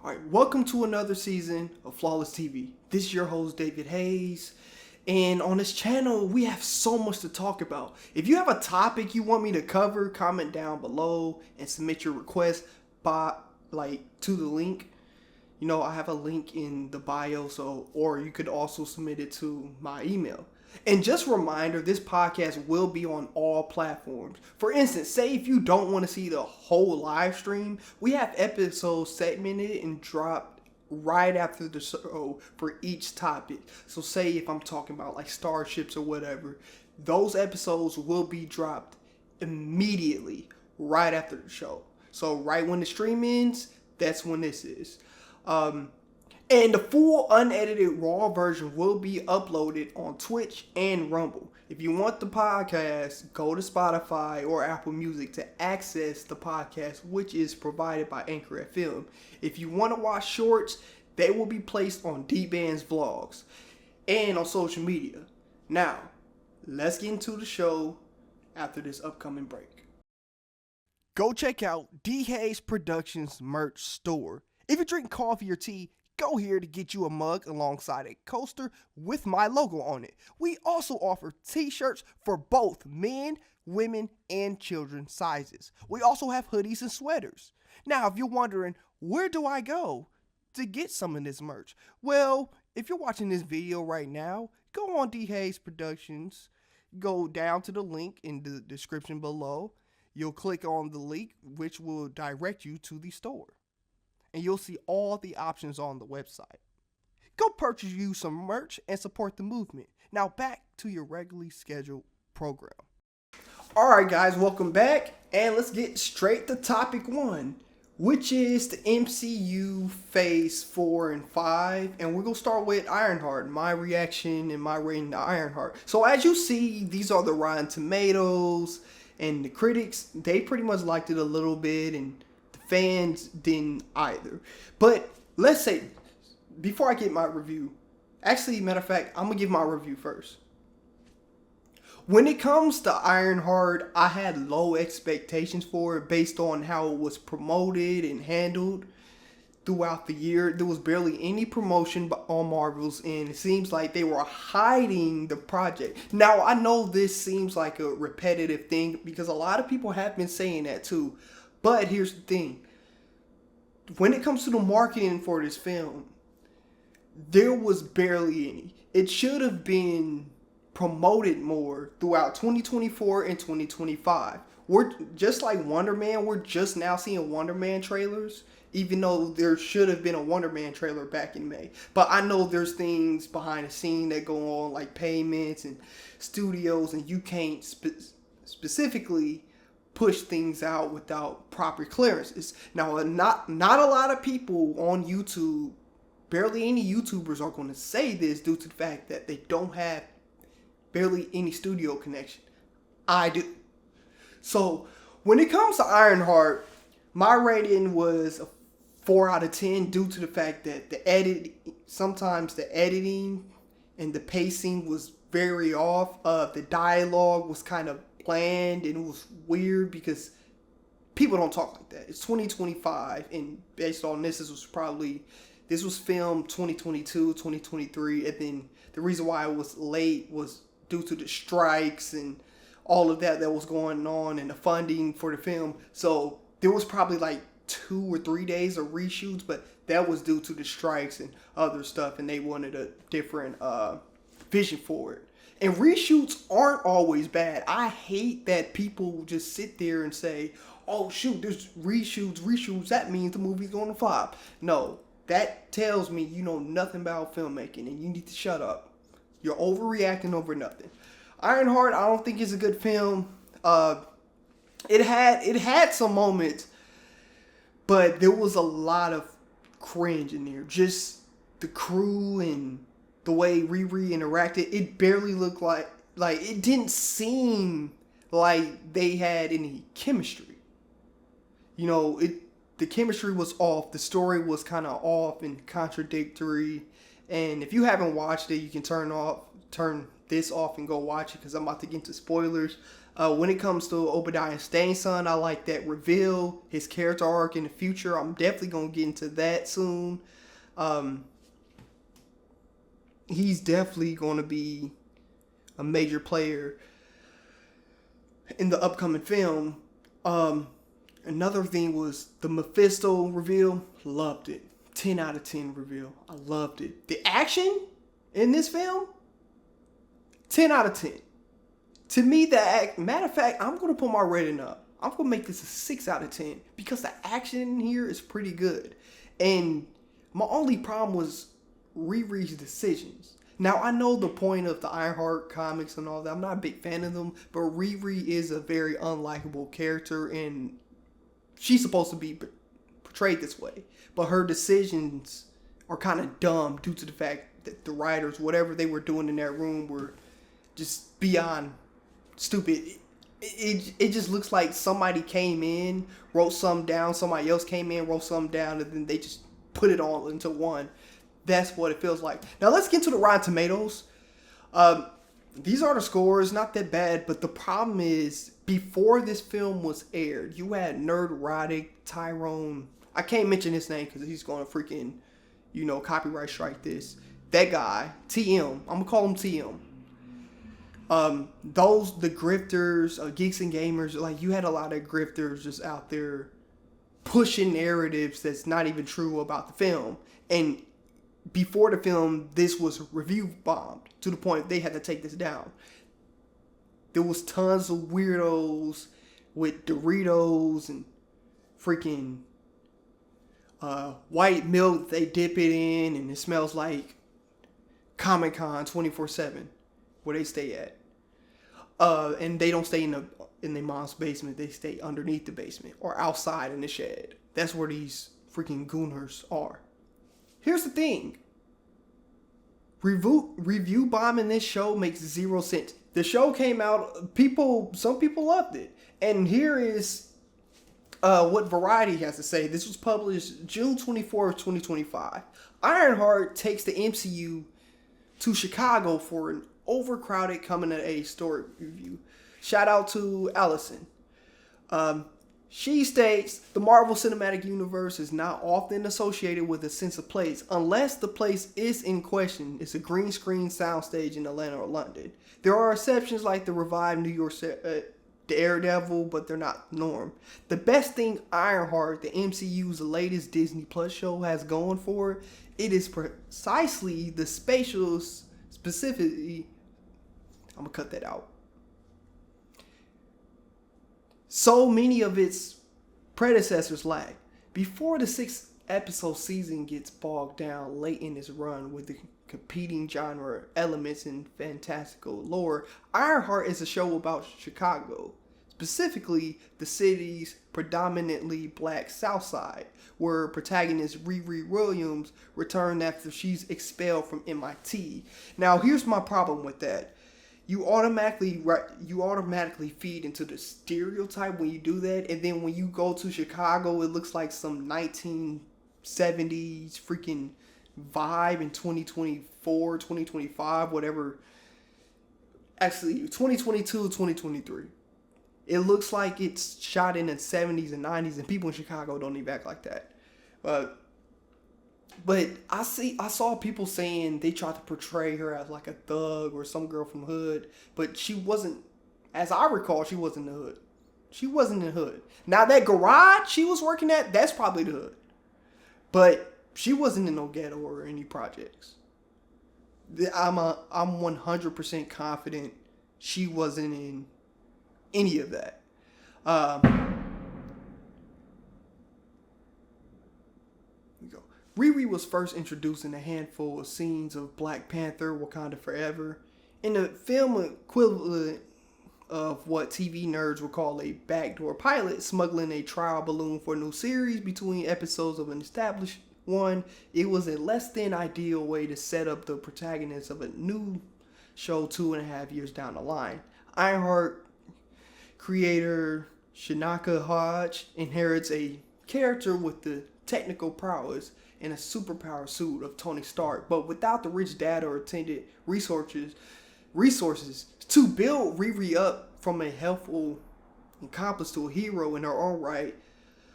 All right, welcome to another season of Flawless TV. This is your host, DHayes. And on this channel, we have so much to talk about. If you have a topic you want me to cover, comment down below and submit your request to the link. You know, I have a link in the bio, or you could also submit it to my email. And just a reminder, this podcast will be on all platforms. For instance, say if you don't want to see the whole live stream, we have episodes segmented and dropped right after the show for each topic. So say if I'm talking about like starships or whatever, those episodes will be dropped immediately right after the show. So right when the stream ends, that's when this is. And the full unedited raw version will be uploaded on Twitch and Rumble. If you want the podcast, go to Spotify or Apple Music to access the podcast, which is provided by Anchor FM. If you want to watch shorts, they will be placed on D-Band's vlogs and on social media. Now, let's get into the show after this upcoming break. Go check out DHayes Productions merch store. If you drink coffee or tea, go here to get you a mug alongside a coaster with my logo on it. We also offer t-shirts for both men, women, and children sizes. We also have hoodies and sweaters. Now, if you're wondering, where do I go to get some of this merch? Well, if you're watching this video right now, go on DHayes Productions, go down to the link in the description below. You'll click on the link, which will direct you to the store. And you'll see all the options on the website. Go purchase you some merch and support the movement. Now back to your regularly scheduled program. Alright guys, welcome back. And let's get straight to topic 1, which is the MCU Phase 4 and 5. And we're going to start with Ironheart, my reaction and my rating to Ironheart. So as you see, these are the Rotten Tomatoes. And the critics, they pretty much liked it a little bit, and fans didn't either. But let's say, before I get my review, actually, matter of fact, I'm going to give my review first. When it comes to Ironheart, I had low expectations for it based on how it was promoted and handled throughout the year. There was barely any promotion on Marvel's end. It seems like they were hiding the project. Now, I know this seems like a repetitive thing because a lot of people have been saying that too. But here's the thing. When it comes to the marketing for this film, there was barely any. It should have been promoted more throughout 2024 and 2025. We're just like Wonder Man, we're just now seeing Wonder Man trailers, even though there should have been a Wonder Man trailer back in May. But I know there's things behind the scene that go on, like payments and studios, and you can't specifically push things out without proper clearances. Now, not a lot of people on YouTube, barely any YouTubers are going to say this due to the fact that they don't have barely any studio connection. I do. So, when it comes to Ironheart, my rating was a 4 out of 10 due to the fact that sometimes the editing and the pacing was very off. The dialogue was kind of bland, and it was weird because people don't talk like that. It's 2025, and based on this was filmed 2022, 2023, and then the reason why it was late was due to the strikes and all of that was going on and the funding for the film. So there was probably like 2 or 3 days of reshoots, but that was due to the strikes and other stuff, and they wanted a different vision for it. And reshoots aren't always bad. I hate that people just sit there and say, oh shoot, there's reshoots, that means the movie's gonna flop. No, that tells me you know nothing about filmmaking and you need to shut up. You're overreacting over nothing. Ironheart, I don't think it's a good film. It had some moments, but there was a lot of cringe in there. Just the crew and the way Riri interacted, it barely looked like it didn't seem like they had any chemistry. You know, the chemistry was off. The story was kind of off and contradictory. And if you haven't watched it, you can turn this off and go watch it because I'm about to get into spoilers. When it comes to Obadiah Stane's son, I like that reveal, his character arc in the future. I'm definitely going to get into that soon. He's definitely going to be a major player in the upcoming film. Another thing was the Mephisto reveal. Loved it. 10 out of 10 reveal. I loved it. The action in this film, 10 out of 10. To me, matter of fact, I'm going to put my rating up. I'm going to make this a 6 out of 10 because the action in here is pretty good. And my only problem was Riri's decisions. Now, I know the point of the Ironheart comics and all that. I'm not a big fan of them, but Riri is a very unlikable character, and she's supposed to be portrayed this way. But her decisions are kind of dumb due to the fact that the writers, whatever they were doing in that room, were just beyond stupid. It just looks like somebody came in, wrote something down, somebody else came in, wrote something down, and then they just put it all into one. That's what it feels like. Now let's get to the Rotten Tomatoes. These are the scores, not that bad, but the problem is, before this film was aired, you had Nerdrotic, Tyrone. I can't mention his name because he's going to freaking, copyright strike this. That guy, TM. I'm going to call him TM. The grifters, Geeks and Gamers, like, you had a lot of grifters just out there pushing narratives that's not even true about the film. And before the film, this was review bombed to the point they had to take this down. There was tons of weirdos with Doritos and freaking white milk they dip it in, and it smells like Comic-Con 24/7 where they stay at. And they don't stay in their mom's basement. They stay underneath the basement or outside in the shed. That's where these freaking gooners are. Here's the thing. Review bombing this show makes 0 sense. The show came out, some people loved it. And here is what Variety has to say. This was published June 24th, 2025. Ironheart takes the MCU to Chicago for an overcrowded coming-of-age story review. Shout out to Allison. She states, the Marvel Cinematic Universe is not often associated with a sense of place, unless the place is in question. It's a green screen soundstage in Atlanta or London. There are exceptions like the revived New York Daredevil, but they're not the norm. The best thing Ironheart, the MCU's latest Disney Plus show, has going for it is precisely the spatial specificity. I'm going to cut that out. So many of its predecessors lack. Before the 6-episode season gets bogged down late in its run with the competing genre elements and fantastical lore, Ironheart is a show about Chicago, specifically the city's predominantly black South Side, where protagonist Riri Williams returned after she's expelled from MIT. Now, here's my problem with that. You automatically feed into the stereotype when you do that, and then when you go to Chicago, it looks like some 1970s freaking vibe in 2024, 2025, whatever. Actually, 2022, 2023. It looks like it's shot in the 70s and 90s, and people in Chicago don't even act like that. But I saw people saying they tried to portray her as like a thug or some girl from the hood, but she wasn't. As I recall, she wasn't in the hood. She wasn't in the hood. Now that garage she was working at, that's probably the hood, but she wasn't in no ghetto or any projects. I'm 100% confident she wasn't in any of that. Riri was first introduced in a handful of scenes of Black Panther, Wakanda Forever, in the film equivalent of what TV nerds would call a backdoor pilot, smuggling a trial balloon for a new series between episodes of an established one. It was a less than ideal way to set up the protagonist of a new show 2.5 years down the line. Ironheart creator Shanaka Hodge inherits a character with the technical prowess and a superpower suit of Tony Stark, but without the rich data or attendant resources to build Riri up from a helpful accomplice to a hero in her own right.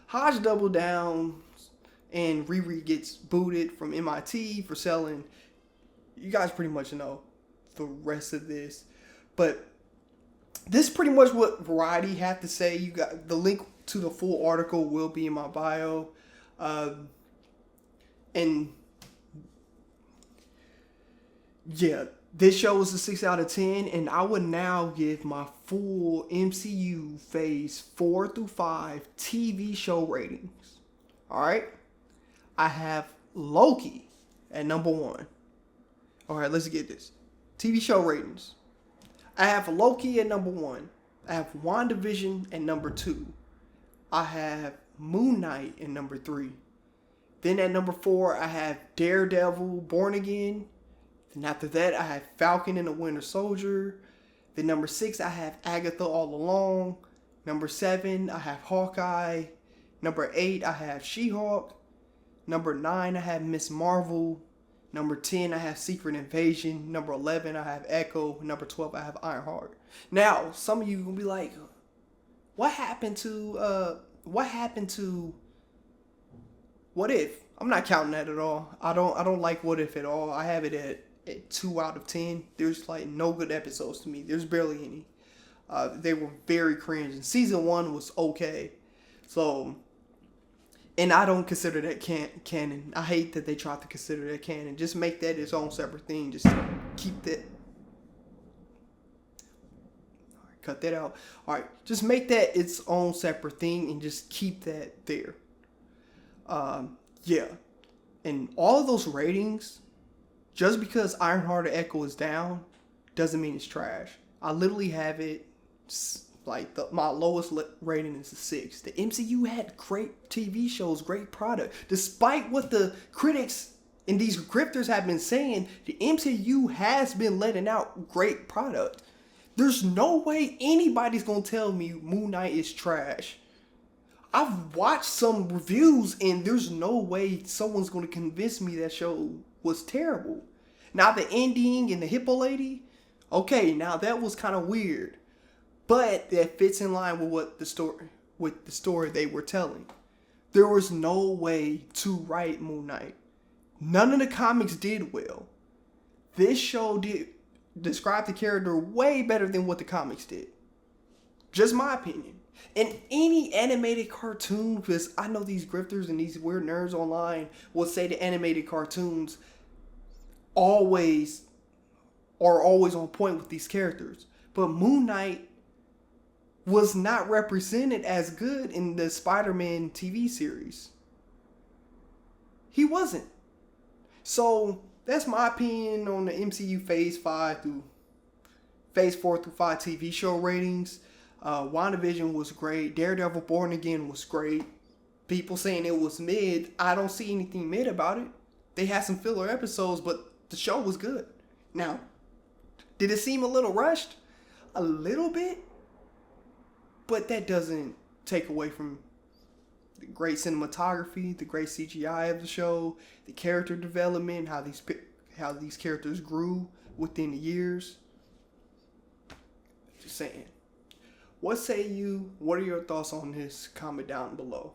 Hodge double down, and Riri gets booted from MIT for selling. You guys pretty much know the rest of this. But this is pretty much what Variety had to say. You got the link to the full article will be in my bio. And yeah, this show was a 6 out of 10, and I would now give my full MCU phase 4 through 5 TV show ratings. Alright? I have Loki at number 1. Alright, let's get this. TV show ratings. I have Loki at number 1. I have WandaVision at number 2. I have Moon Knight at number 3. Then at number 4, I have Daredevil, Born Again. Then after that, I have Falcon and the Winter Soldier. Then number 6, I have Agatha All Along. Number 7, I have Hawkeye. Number 8, I have She-Hulk. Number 9, I have Miss Marvel. Number 10, I have Secret Invasion. Number 11, I have Echo. Number 12, I have Ironheart. Now, some of you will be like, what happened to What If? I'm not counting that at all. I don't like What If at all. I have it at 2 out of 10. There's like no good episodes to me. There's barely any. They were very cringe. And season 1 was okay. So, and I don't consider that canon. I hate that they tried to consider that canon. Just make that its own separate thing. Just keep that. Alright, cut that out. Alright, just make that its own separate thing and just keep that there. Yeah. And all of those ratings, just because Ironheart or Echo is down, doesn't mean it's trash. I literally have it, like, my lowest rating is a 6. The MCU had great TV shows, great product. Despite what the critics and these grifters have been saying, the MCU has been letting out great product. There's no way anybody's going to tell me Moon Knight is trash. I've watched some reviews and there's no way someone's going to convince me that show was terrible. Now the ending and the hippo lady, okay, now that was kind of weird. But that fits in line with what the story they were telling. There was no way to write Moon Knight. None of the comics did well. This show did describe the character way better than what the comics did. Just my opinion. And any animated cartoon, because I know these grifters and these weird nerds online will say the animated cartoons are always on point with these characters. But Moon Knight was not represented as good in the Spider-Man TV series. He wasn't. So that's my opinion on the MCU Phase 4 through 5 TV show ratings. WandaVision was great. Daredevil Born Again was great. People saying it was mid. I don't see anything mid about it. They had some filler episodes, but the show was good. Now, did it seem a little rushed? A little bit. But that doesn't take away from the great cinematography, the great CGI of the show, the character development, how these characters grew within the years. Just saying. What say you? What are your thoughts on this? Comment down below.